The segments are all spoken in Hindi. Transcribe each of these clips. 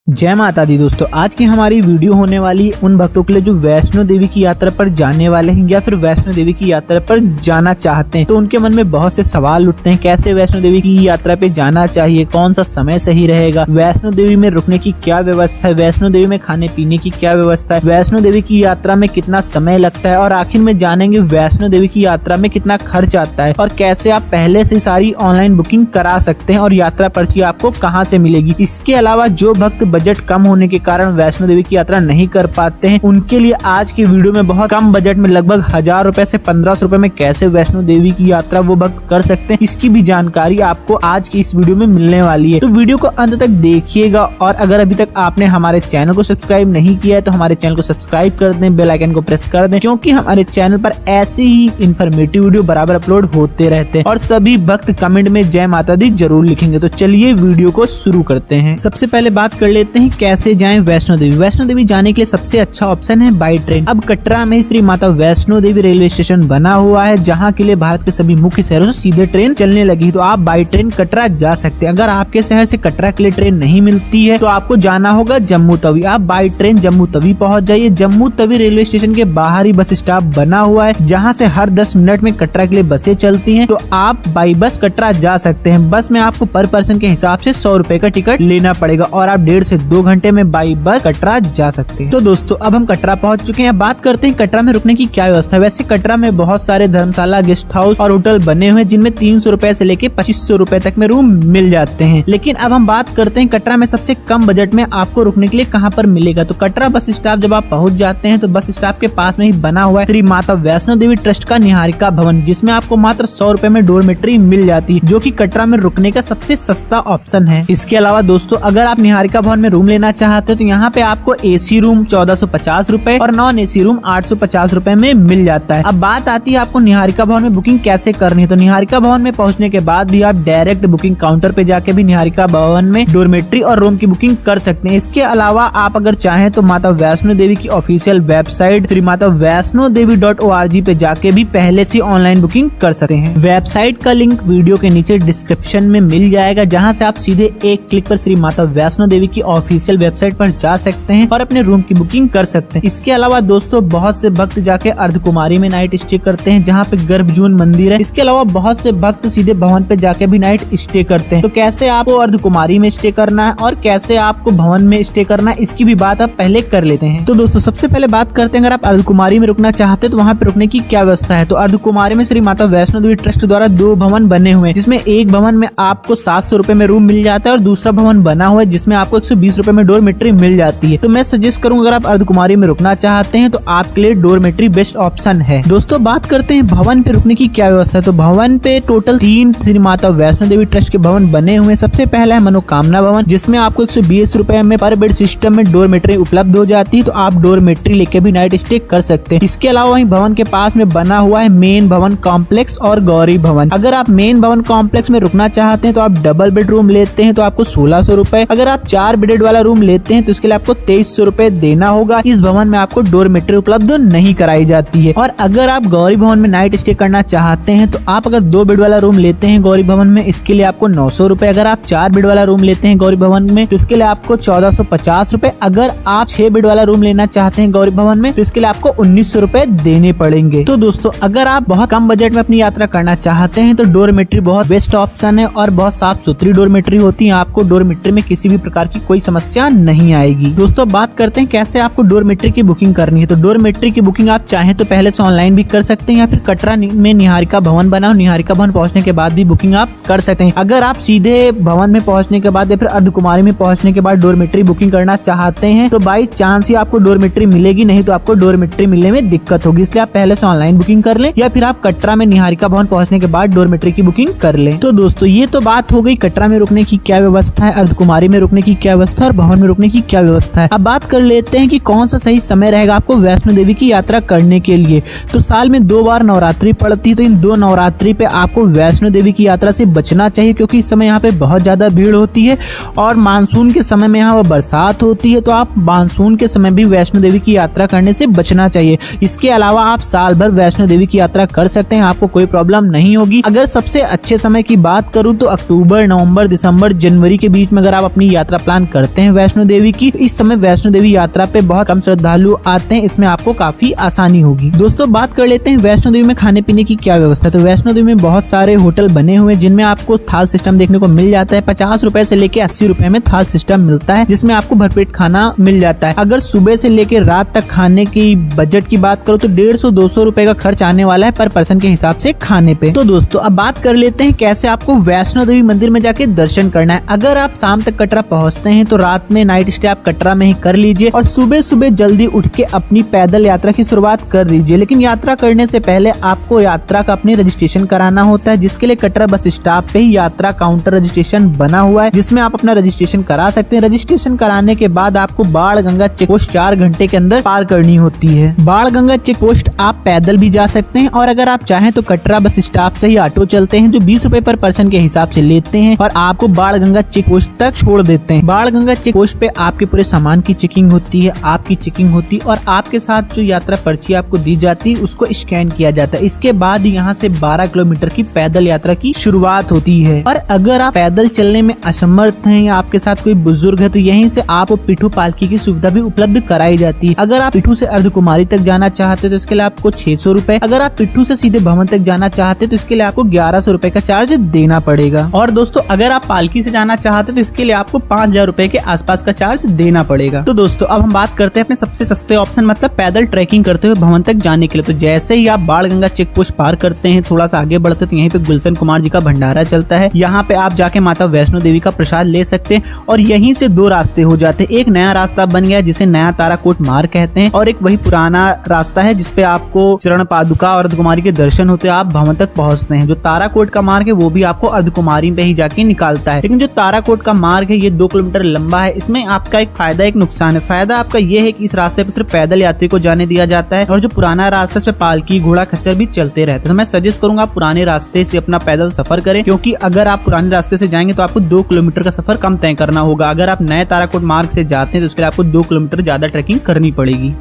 जय माता दी दोस्तों, आज की हमारी वीडियो होने वाली उन भक्तों के लिए जो वैष्णो देवी की यात्रा पर जाने वाले हैं या फिर वैष्णो देवी की यात्रा पर जाना चाहते हैं। तो उनके मन में बहुत से सवाल उठते हैं, कैसे वैष्णो देवी की यात्रा पे जाना चाहिए, कौन सा समय सही रहेगा, वैष्णो देवी में रुकने की क्या व्यवस्था है, वैष्णो देवी में खाने पीने की क्या व्यवस्था है, वैष्णो देवी की यात्रा में कितना समय लगता है और आखिर में जानेंगे वैष्णो देवी की यात्रा में कितना खर्च आता है और कैसे आप पहले से सारी ऑनलाइन बुकिंग करा सकते हैं और यात्रा पर्ची आपको कहाँ से मिलेगी। इसके अलावा जो भक्त बजट कम होने के कारण वैष्णो देवी की यात्रा नहीं कर पाते हैं, उनके लिए आज की वीडियो में बहुत कम बजट में लगभग 1000 रुपए से 1500 रुपए में कैसे वैष्णो देवी की यात्रा वो भक्त कर सकते हैं, इसकी भी जानकारी आपको आज की इस वीडियो में मिलने वाली है। तो वीडियो को अंत तक देखिएगा और अगर अभी तक आपने हमारे चैनल को सब्सक्राइब नहीं किया है तो हमारे चैनल को सब्सक्राइब कर दें, बेल आइकन को प्रेस कर दें, क्योंकि हमारे चैनल पर ऐसी ही इन्फॉर्मेटिव वीडियो बराबर अपलोड होते रहते हैं और सभी भक्त कमेंट में जय माता दी जरूर लिखेंगे। तो चलिए वीडियो को शुरू करते हैं। सबसे पहले बात कर लेते हैं कैसे जाएं वैष्णो देवी। वैष्णो देवी जाने के लिए सबसे अच्छा ऑप्शन है बाई ट्रेन। अब कटरा में श्री माता वैष्णो देवी रेलवे स्टेशन बना हुआ है, जहां के लिए भारत के सभी मुख्य शहरों से सीधे ट्रेन चलने लगी, तो आप बाई ट्रेन कटरा जा सकते हैं। अगर आपके शहर से कटरा के लिए ट्रेन नहीं मिलती है तो आपको जाना होगा जम्मू तवी। आप बाई ट्रेन जम्मू तवी पहुंच जाइए। जम्मू तवी रेलवे स्टेशन के बाहर ही बस स्टॉप बना हुआ है, जहाँ से हर 10 मिनट में कटरा के लिए बसें चलती है, तो आप बाई बस कटरा जा सकते हैं। बस में आपको पर पर्सन के हिसाब से 100 रुपए का टिकट लेना पड़ेगा और आप 1.5 से 2 घंटे में बाई बस कटरा जा सकते हैं। तो दोस्तों अब हम कटरा पहुंच चुके हैं। बात करते हैं कटरा में रुकने की क्या व्यवस्था है। वैसे कटरा में बहुत सारे धर्मशाला, गेस्ट हाउस और होटल बने हुए हैं, जिनमें 300 रुपए से लेके 2500 रुपए तक में रूम मिल जाते हैं। लेकिन अब हम बात करते हैं कटरा में सबसे कम बजट में आपको रुकने के लिए कहाँ पर मिलेगा। तो कटरा बस स्टॉप जब आप पहुंच जाते हैं तो बस स्टॉप के पास में ही बना हुआ है श्री माता वैष्णो देवी ट्रस्ट का निहारिका भवन, जिसमें आपको मात्र 100 रुपए में डोरमेट्री मिल जाती है, जो कि कटरा में रुकने का सबसे सस्ता ऑप्शन है। इसके अलावा दोस्तों अगर आप निहारिका भवन में रूम लेना चाहते हैं तो यहाँ पे आपको एसी रूम 1450 रुपए और नॉन एसी रूम 850 रुपए में मिल जाता है। अब बात आती है आपको निहारिका भवन में बुकिंग कैसे करनी है। तो निहारिका भवन में पहुंचने के बाद भी आप डायरेक्ट बुकिंग काउंटर पे जाके भी निहारिका भवन में डोरमेट्री और रूम की बुकिंग कर सकते हैं। इसके अलावा आप अगर चाहें तो माता वैष्णो देवी की official website Shri Mata Vaishno Devi .org पे जाके भी पहले से ऑनलाइन बुकिंग कर सकते हैं। वेबसाइट का लिंक वीडियो के नीचे डिस्क्रिप्शन में मिल जाएगा, जहाँ से आप सीधे एक क्लिक पर श्री माता वैष्णो देवी की ऑफिशियल वेबसाइट पर जा सकते हैं और अपने रूम की बुकिंग कर सकते हैं। इसके अलावा दोस्तों बहुत से भक्त जाके अर्धकुमारी में नाइट स्टे करते हैं, जहाँ पे गर्भजून मंदिर है। इसके अलावा बहुत से भक्त सीधे भवन पे जाके भी नाइट स्टे करते हैं। तो कैसे आपको अर्धकुमारी में स्टे करना है और कैसे आपको भवन में स्टे करना है, इसकी भी बात आप पहले कर लेते हैं। तो दोस्तों सबसे पहले बात करते हैं अगर आप अर्धकुमारी में रुकना चाहते हैं तो वहाँ पे रुकने की क्या व्यवस्था है। तो अर्धकुमारी में श्री माता वैष्णो देवी ट्रस्ट द्वारा 2 भवन बने हुए हैं, जिसमें एक भवन में आपको 700 रुपए में रूम मिल जाता है और दूसरा भवन बना हुआ है जिसमें आपको 120 रुपए में डोरमेट्री मिल जाती है। तो मैं सजेस्ट करूंगा अगर आप अर्धकुमारी में रुकना चाहते हैं तो आपके लिए डोरमेट्री बेस्ट ऑप्शन है। दोस्तों बात करते हैं भवन पे रुकने की क्या व्यवस्था है। तो भवन पे टोटल 3 श्री माता वैष्णो देवी ट्रस्ट के भवन बने हुए हैं। सबसे पहला है मनोकामना भवन, जिसमें आपको 120 रुपए में पर बेड सिस्टम में डोरमेट्री उपलब्ध हो जाती है, तो आप डोरमेट्री लेके भी नाइट स्टे कर सकते हैं। इसके अलावा वहीं भवन के पास में बना हुआ है मेन भवन कॉम्प्लेक्स और गौरी भवन। अगर आप मेन भवन कॉम्प्लेक्स में रुकना चाहते हैं तो आप डबल बेड रूम लेते हैं तो आपको 1600 रुपए। अगर आप 4 बेडेड वाला रूम लेते हैं तो इसके लिए आपको 2300 रुपए देना होगा। इस भवन में आपको डोरमेट्री उपलब्ध नहीं कराई जाती है। और अगर आप गौरी भवन में नाइट स्टे करना चाहते हैं तो आप अगर 2 बेड वाला रूम लेते हैं गौरी भवन में, इसके लिए आपको 900 रुपए। अगर आप 4 बेड वाला रूम लेते हैं गौरी भवन में तो इसके लिए आपको 1450 रुपए। अगर आप 6 बेड वाला रूम लेना चाहते हैं गौरी भवन में तो इसके लिए आपको 1900 रुपए देने पड़ेंगे। तो दोस्तों अगर आप बहुत कम बजट में अपनी यात्रा करना चाहते हैं तो डोरमेट्री बहुत बेस्ट ऑप्शन है और बहुत साफ सुथरी डोरमेट्री होती है। आपको डोरमेट्री में किसी भी प्रकार की कोई समस्या नहीं आएगी। दोस्तों बात करते हैं कैसे आपको डोरमेट्री की बुकिंग करनी है। तो डोरमेट्री की बुकिंग आप चाहें तो पहले से ऑनलाइन भी कर सकते हैं या फिर कटरा में निहारिका भवन बना हो, निहारिका भवन पहुंचने के बाद भी बुकिंग आप कर सकते हैं। अगर आप सीधे भवन में पहुंचने के बाद या फिर अर्धकुमारी में पहुंचने के बाद डोरमेट्री बुकिंग करना चाहते हैं तो बाई चांस ही आपको डोरमेट्री मिलेगी, नहीं तो आपको डोरमेट्री मिलने में दिक्कत होगी। इसलिए आप पहले से ऑनलाइन बुकिंग कर लें या फिर आप कटरा में निहारिका भवन पहुंचने के बाद डोरमेट्री की बुकिंग कर लें। तो दोस्तों ये तो बात हो गई कटरा में रुकने की क्या व्यवस्था है, अर्धकुमारी में रुकने की क्या व्यवस्था और भवन में रुकने की क्या व्यवस्था है। अब बात कर लेते हैं कि कौन सा सही समय रहेगा आपको वैष्णो देवी की यात्रा करने के लिए। तो साल में 2 बार नवरात्रि पड़ती है, तो इन 2 नवरात्रि पे आपको वैष्णो देवी की यात्रा से बचना चाहिए, क्योंकि इस समय यहाँ पे बहुत ज्यादा भीड़ होती है और मानसून के समय में यहाँ बरसात होती है, तो आप मानसून के समय भी वैष्णो देवी की यात्रा करने से बचना चाहिए। इसके अलावा आप साल भर वैष्णो देवी की यात्रा कर सकते हैं, आपको कोई प्रॉब्लम नहीं होगी। अगर सबसे अच्छे समय की बात करूँ तो अक्टूबर, नवंबर, दिसंबर, जनवरी के बीच में अगर आप अपनी यात्रा प्लान करते हैं वैष्णो देवी की। इस समय वैष्णो देवी यात्रा पे बहुत कम श्रद्धालु आते हैं, इसमें आपको काफी आसानी होगी। दोस्तों बात कर लेते हैं वैष्णो देवी में खाने पीने की क्या व्यवस्था है। तो वैष्णो देवी में बहुत सारे होटल बने हुए हैं जिनमें आपको थाल सिस्टम देखने को मिल जाता है। 50 रुपए से लेके 80 रुपए में थाल सिस्टम मिलता है, जिसमें आपको भरपेट खाना मिल जाता है। अगर सुबह से लेकर रात तक खाने की बजट की बात करो तो 150-200 रुपए का खर्च आने वाला है पर पर्सन के हिसाब से खाने पे। तो दोस्तों अब बात कर लेते हैं कैसे आपको वैष्णो देवी मंदिर में जाके दर्शन करना है। अगर आप शाम तक कटरा पहुंचते हैं तो रात में नाइट स्टे आप कटरा में ही कर लीजिए और सुबह सुबह जल्दी उठ के अपनी पैदल यात्रा की शुरुआत कर दीजिए। लेकिन यात्रा करने से पहले आपको यात्रा का अपनी रजिस्ट्रेशन कराना होता है, जिसके लिए कटरा बस स्टॉप पे ही यात्रा काउंटर रजिस्ट्रेशन बना हुआ है, जिसमें आप अपना रजिस्ट्रेशन करा सकते हैं। रजिस्ट्रेशन कराने के बाद आपको बाण गंगा चेक पोस्ट 4 घंटे के अंदर पार करनी होती है। बाण गंगा चेक पोस्ट आप पैदल भी जा सकते हैं और अगर आप चाहें तो कटरा बस स्टॉप से ही ऑटो चलते हैं जो 20 रुपए पर पर्सन के हिसाब से लेते हैं और आपको बाण गंगा चेक पोस्ट तक छोड़ देते हैं। बाण गंगा चेक पोस्ट पे आपके पूरे सामान की चेकिंग होती है, आपकी चेकिंग होती है और आपके साथ जो यात्रा पर्ची आपको दी जाती है उसको स्कैन किया जाता है। इसके बाद यहाँ से 12 किलोमीटर की पैदल यात्रा की शुरुआत होती है। और अगर आप पैदल चलने में असमर्थ हैं या आपके साथ कोई बुजुर्ग है तो यहीं से आपको पिठू पालकी की सुविधा भी उपलब्ध कराई जाती है। अगर आप पिठू से अर्धकुमारी तक जाना चाहते हैं तो इसके लिए आपको 600 रुपए, अगर आप पिठू से सीधे भवन तक जाना चाहते हैं तो इसके लिए आपको 1100 रुपए का चार्ज देना पड़ेगा। और दोस्तों अगर आप पालकी से जाना चाहते हैं तो इसके लिए आपको 5000 रुपए के आसपास का चार्ज देना पड़ेगा। तो दोस्तों अब हम बात करते हैं अपने सबसे सस्ते ऑप्शन मतलब पैदल ट्रैकिंग करते हुए भवन तक जाने के लिए। तो जैसे ही आप बाण गंगा चेक पोस्ट पार करते हैं, थोड़ा सा आगे बढ़ते तो यहीं पे गुलशन कुमार जी का भंडारा चलता है। यहाँ पे आप जाके माता वैष्णो देवी का प्रसाद ले सकते हैं और यहीं से 2 रास्ते हो जाते हैं। एक नया रास्ता बन गया जिसे नया ताराकोट मार्ग कहते हैं और एक वही पुराना रास्ता है जिसपे आपको चरण पादुका और अर्धकुमारी के दर्शन होते हैं, आप भवन तक पहुंचते हैं। जो ताराकोट का मार्ग है वो भी आपको अर्धकुमारी पे ही जाके निकालता है। लेकिन जो ताराकोट का मार्ग है ये 2 किलोमीटर लंबा है। इसमें आपका एक फायदा एक नुकसान है। फायदा आपका ये है कि इस रास्ते पे सिर्फ पैदल यात्री को जाने दिया जाता है और जो पुराना रास्ता है इस पे पालकी घोड़ा खच्चर भी चलते रहते हैं। तो मैं सजेस्ट करूंगा आप पुराने रास्ते से अपना पैदल सफर करें, क्योंकि अगर आप पुराने रास्ते से जाएंगे तो आपको 2 किलोमीटर का सफर कम तय करना होगा। अगर आप नए ताराकोट मार्ग से जाते हैं तो उसके लिए आपको 2 किलोमीटर ज्यादा ट्रैकिंग करनी पड़ेगी।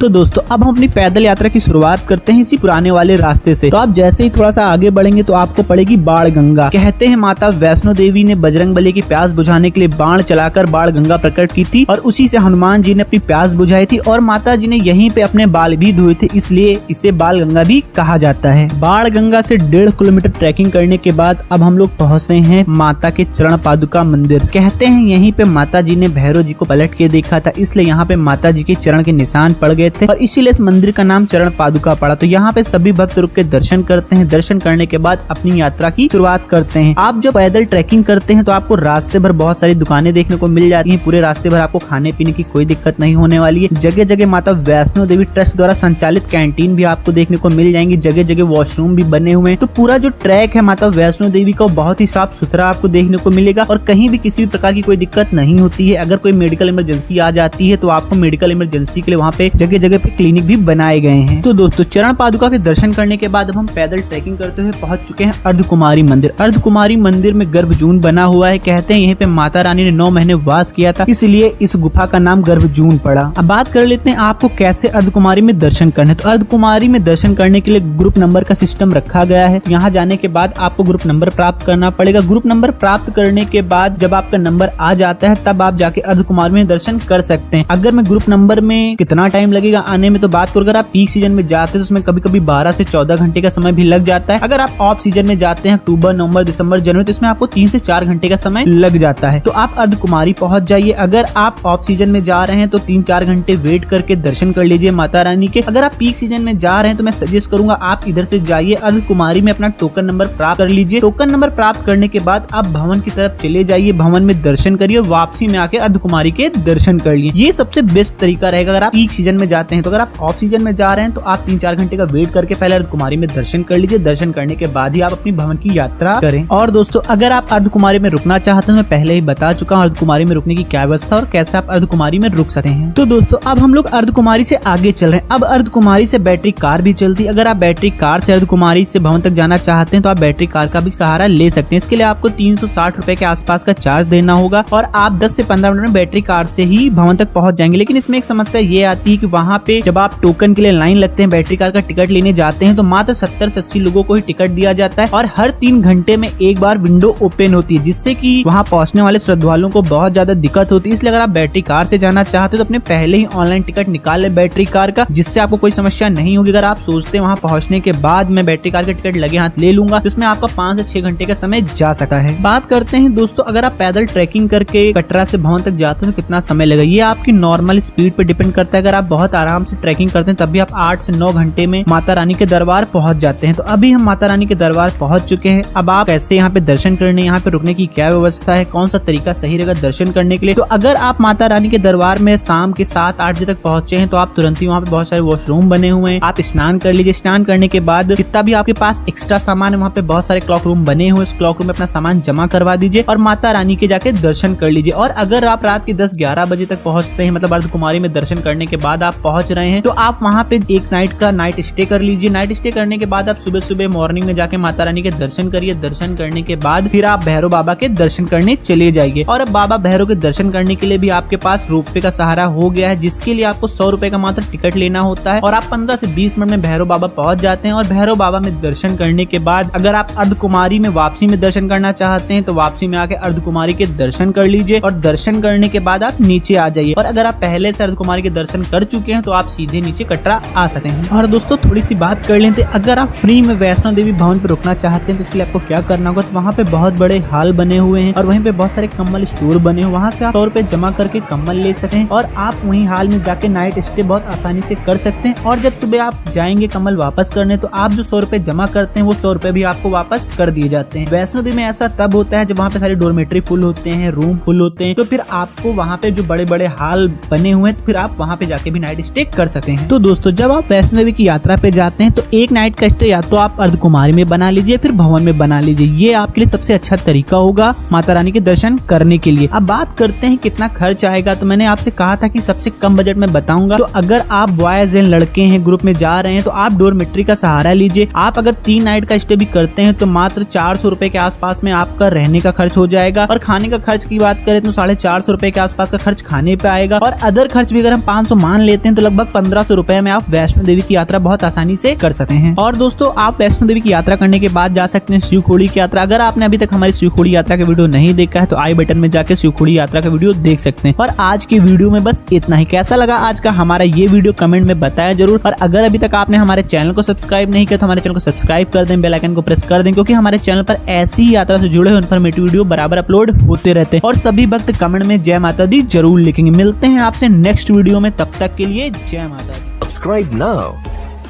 तो दोस्तों अब हम अपनी पैदल यात्रा की शुरुआत करते हैं इसी पुराने वाले रास्ते से। तो आप जैसे ही थोड़ा सा आगे बढ़ेंगे तो आपको पड़ेगी बाण गंगा। कहते हैं माता वैष्णो देवी ने बजरंगबली की प्यास बुझाने के लिए बाण चलाकर बाण गंगा प्रकट की थी और उसी से हनुमान जी ने अपनी प्यास बुझाई थी और माता जी ने यहीं पे अपने बाल भी धोए थे, इसलिए इसे बाल गंगा भी कहा जाता है। बाण गंगा से 1.5 किलोमीटर ट्रैकिंग करने के बाद अब हम लोग पहुँचते हैं माता के चरण पादुका मंदिर। कहते हैं यहीं पे माता जी ने भैरव जी को पलट के देखा था, इसलिए यहाँ पे माता जी के चरण के निशान पड़ गए थे और इसीलिए इस मंदिर का नाम चरण पादुका पड़ा। तो यहाँ पे सभी भक्त रुक के दर्शन करते हैं। दर्शन करने के बाद अपनी यात्रा की शुरुआत करते हैं। आप जब पैदल ट्रैकिंग करते हैं तो आपको रास्ते भर बहुत सारी दुकानें देखने को मिल जाती हैं। पूरे रास्ते भर आपको खाने पीने की कोई दिक्कत नहीं होने वाली है। जगह जगह माता वैष्णो देवी ट्रस्ट द्वारा संचालित कैंटीन भी आपको देखने को मिल जाएंगी। जगह जगह वॉशरूम भी बने हुए हैं। तो पूरा जो ट्रैक है माता वैष्णो देवी का बहुत ही साफ सुथरा आपको देखने को मिलेगा और कहीं भी किसी भी प्रकार की कोई दिक्कत नहीं होती है। अगर कोई मेडिकल इमरजेंसी आ जाती है तो आपको मेडिकल इमरजेंसी के लिए वहाँ पे जगह जगह पे क्लिनिक भी बनाए गए हैं। तो दोस्तों चरण पादुका के दर्शन करने के बाद अब हम पैदल ट्रैकिंग करते हुए पहुंच चुके हैं अर्धकुमारी मंदिर। अर्धकुमारी मंदिर में गर्भजून बना हुआ है। कहते हैं यहीं पे माता रानी ने 9 महीने वास किया था, इसलिए इस गुफा का नाम गर्भजून पड़ा। अब बात कर लेते हैं आपको कैसे अर्धकुमारी में दर्शन करने। तो अर्धकुमारी में दर्शन करने के लिए ग्रुप नंबर का सिस्टम रखा गया है। यहाँ जाने के बाद आपको ग्रुप नंबर प्राप्त करना पड़ेगा। ग्रुप नंबर प्राप्त करने के बाद जब आपका नंबर आ जाता है तब आप जाके अर्धकुमारी में दर्शन कर सकते हैं। अगर मैं ग्रुप नंबर में कितना टाइम लगेगा आने में तो बात करूँ, अगर आप पीक सीजन में जाते हैं तो उसमें कभी कभी 12 से 14 घंटे का समय भी लग जाता है। अगर आप ऑफ सीजन में जाते हैं अक्टूबर, नवंबर, दिसंबर, जनवरी तो इसमें आपको 3 से 4 घंटे का समय लग जाता है। तो आप अर्धकुमारी पहुंच जाइए। अगर आप ऑफ सीजन में जा रहे हैं तो 3-4 घंटे वेट करके दर्शन कर लीजिए माता रानी के। अगर आप पीक सीजन में जा रहे हैं तो मैं सजेस्ट करूंगा आप इधर से जाइए, अर्धकुमारी में अपना टोकन नंबर प्राप्त कर लीजिए। टोकन नंबर प्राप्त करने के बाद आप भवन की तरफ चले जाइए, भवन में दर्शन करिए, वापसी में आके अर्धकुमारी के दर्शन कर लिए। ये सबसे बेस्ट तरीका रहेगा अगर आप पीक सीजन में जाते हैं। तो अगर आप ऑफ सीजन में जा रहे हैं तो आप 3-4 घंटे का वेट करके पहले अर्धकुमारी में दर्शन कर लीजिए। दर्शन करने के बाद ही आप अपनी भवन की यात्रा करें। और दोस्तों अगर आप अर्धकुमारी में रुकना चाहते हैं, मैं पहले ही बता चुका हूँ अर्धकुमारी में रुकने की क्या व्यवस्था और कैसे आप अर्धकुमारी में रुक सकते हैं। तो दोस्तों अब हम लोग अर्धकुमारी से आगे चल रहे हैं। अब अर्धकुमारी से बैटरी कार भी चलती है। अगर आप बैटरी कार से अर्धकुमारी से भवन तक जाना चाहते हैं तो आप बैटरी कार का भी सहारा ले सकते हैं। इसके लिए आपको 360 रुपए के आसपास का चार्ज देना होगा और आप 10 से 15 मिनट में बैटरी कार से ही भवन तक पहुंच जाएंगे। लेकिन इसमें एक समस्या ये आती है कि वहाँ पे जब आप टोकन के लिए लाइन लगते हैं, बैटरी कार का टिकट लेने जाते हैं, तो मात्र 70 से 80 लोगों को ही टिकट दिया जाता है और हर 3 घंटे में एक बार विंडो ओपन होती है, जिससे कि वहाँ पहुंचने वाले श्रद्धालुओं को बहुत ज्यादा दिक्कत होती है। इसलिए अगर आप बैटरी कार से जाना चाहते हो तो अपने पहले ही ऑनलाइन टिकट निकाल ले बैटरी कार का, जिससे आपको कोई समस्या नहीं होगी। अगर आप सोचते हैं वहाँ पहुंचने के बाद मैं बैटरी कार का टिकट लगे हाथ ले लूंगा, तो इसमें आपका 5 से 6 घंटे का समय जा सकता है। बात करते हैं दोस्तों, अगर आप पैदल ट्रैकिंग करके कटरा से भवन तक जाते हैं तो कितना समय लगेगा, ये आपकी नॉर्मल स्पीड पे डिपेंड करता है। अगर आप बहुत आराम से ट्रैकिंग करते हैं तब भी आप 8 से 9 घंटे में माता रानी के दरबार पहुंच जाते हैं। तो अभी हम माता रानी के दरबार पहुंच चुके हैं। अब आप कैसे यहाँ पे दर्शन करने, यहाँ पे रुकने की क्या व्यवस्था है, कौन सा तरीका सही रहेगा दर्शन करने के लिए, तो अगर आप माता रानी के दरबार में शाम के 7-8 बजे तक पहुंचे हैं तो आप तुरंत ही वहाँ पे बहुत सारे वॉशरूम बने हुए हैं, आप स्नान कर लीजिए। स्नान करने के बाद कितना भी आपके पास एक्स्ट्रा सामान है, वहाँ पे बहुत सारे क्लॉक रूम बने हुए, इस क्लॉक रूम में अपना सामान जमा करवा दीजिए और माता रानी के जाके दर्शन कर लीजिए। और अगर आप रात के 10-11 बजे तक पहुंचते हैं, मतलब अर्धकुमारी में दर्शन करने के बाद आप पहुंच रहे हैं, तो आप वहाँ पे एक नाइट का नाइट स्टे कर लीजिए। नाइट स्टे करने के बाद आप सुबह सुबह मॉर्निंग में जाके माता रानी के दर्शन करिए। दर्शन करने के बाद फिर आप भैरव बाबा के दर्शन करने चले जाइए। और अब बाबा भैरव के दर्शन करने के लिए भी आपके पास रोपवे का सहारा हो गया है, जिसके लिए आपको 100 रुपए का मात्र टिकट लेना होता है और आप 15 से 20 मिनट में भैरव बाबा पहुंच जाते हैं। और भैरव बाबा में दर्शन करने के बाद अगर आप अर्धकुमारी में वापसी में दर्शन करना चाहते हैं तो वापसी में आके अर्धकुमारी के दर्शन कर लीजिए और दर्शन करने के बाद आप नीचे आ जाइए। और अगर आप पहले से अर्धकुमारी के दर्शन कर चुके हैं तो आप सीधे नीचे कटरा आ सकते हैं। और दोस्तों थोड़ी सी बात कर लेते हैं, अगर आप फ्री में वैष्णो देवी भवन पे रुकना चाहते हैं तो इसके लिए आपको क्या करना होगा, तो वहाँ पे बहुत बड़े हॉल बने हुए हैं और वहीं पे बहुत सारे कम्बल स्टोर बने हुए, वहाँ से आप 100 रुपए जमा करके कम्बल ले सकते हैं और आप वहीं हॉल में जाके नाइट स्टे बहुत आसानी से कर सकते हैं। और जब सुबह आप जाएंगे कम्बल वापस करने तो आप जो 100 रुपए जमा करते हैं वो 100 रुपए भी आपको वापस कर दिए जाते हैं। वैष्णो देवी में ऐसा तब होता है जब वहाँ पे सारे डोरमेट्री फुल होते हैं, रूम फुल होते हैं, तो फिर आपको वहाँ पे जो बड़े बड़े हॉल बने हुए हैं तो फिर आप वहाँ पे जाके भी नाइट स्टे कर सकते हैं। तो दोस्तों जब आप वैष्णो देवी की यात्रा पे जाते हैं तो एक नाइट का स्टे या तो आप अर्धकुमारी में बना लीजिए फिर भवन में बना लीजिए, ये आपके लिए सबसे अच्छा तरीका होगा माता रानी के दर्शन करने के लिए। अब बात करते हैं कितना खर्च आएगा, तो मैंने आपसे कहा था कि सबसे कम बजट में बताऊंगा। तो अगर आप बॉयज एंड लड़के हैं, ग्रुप में जा रहे हैं, तो आप डोरमेट्री का सहारा लीजिए। आप अगर 3 नाइट का स्टे भी करते हैं तो मात्र 400 रुपए के आसपास में आपका रहने का खर्च हो जाएगा। और खाने का खर्च की बात करें तो 450 रुपए के आसपास का खर्च खाने पे आएगा। और अदर खर्च भी अगर हम 500 मान लेते हैं तो लगभग 1500 रुपए में आप वैष्णो देवी की यात्रा बहुत आसानी से कर सकते हैं। और दोस्तों आप वैष्णो देवी की यात्रा करने के बाद जा सकते हैं शिवखोड़ी की यात्रा। अगर आपने अभी तक हमारी शिवखोड़ी यात्रा का वीडियो नहीं देखा है तो आई बटन में जाके शिवखोड़ी यात्रा का वीडियो देख सकते हैं। और आज की वीडियो में बस इतना ही। कैसा लगा आज का हमारा ये वीडियो कमेंट में बताया जरूर। और अगर अभी तक आपने हमारे चैनल को सब्सक्राइब नहीं किया तो हमारे चैनल को सब्सक्राइब कर दें, बेल आइकन को प्रेस कर दें, क्योंकि हमारे चैनल पर ऐसी ही यात्रा से जुड़े हुए इन्फॉर्मेटिव वीडियो बराबर अपलोड होते रहते हैं। और सभी भक्त कमेंट में जय माता दी जरूर लिखेंगे। मिलते हैं आपसे नेक्स्ट वीडियो में, तब तक के लिए जय माता दी। Subscribe now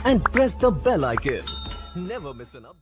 and press the bell icon. Never miss an update.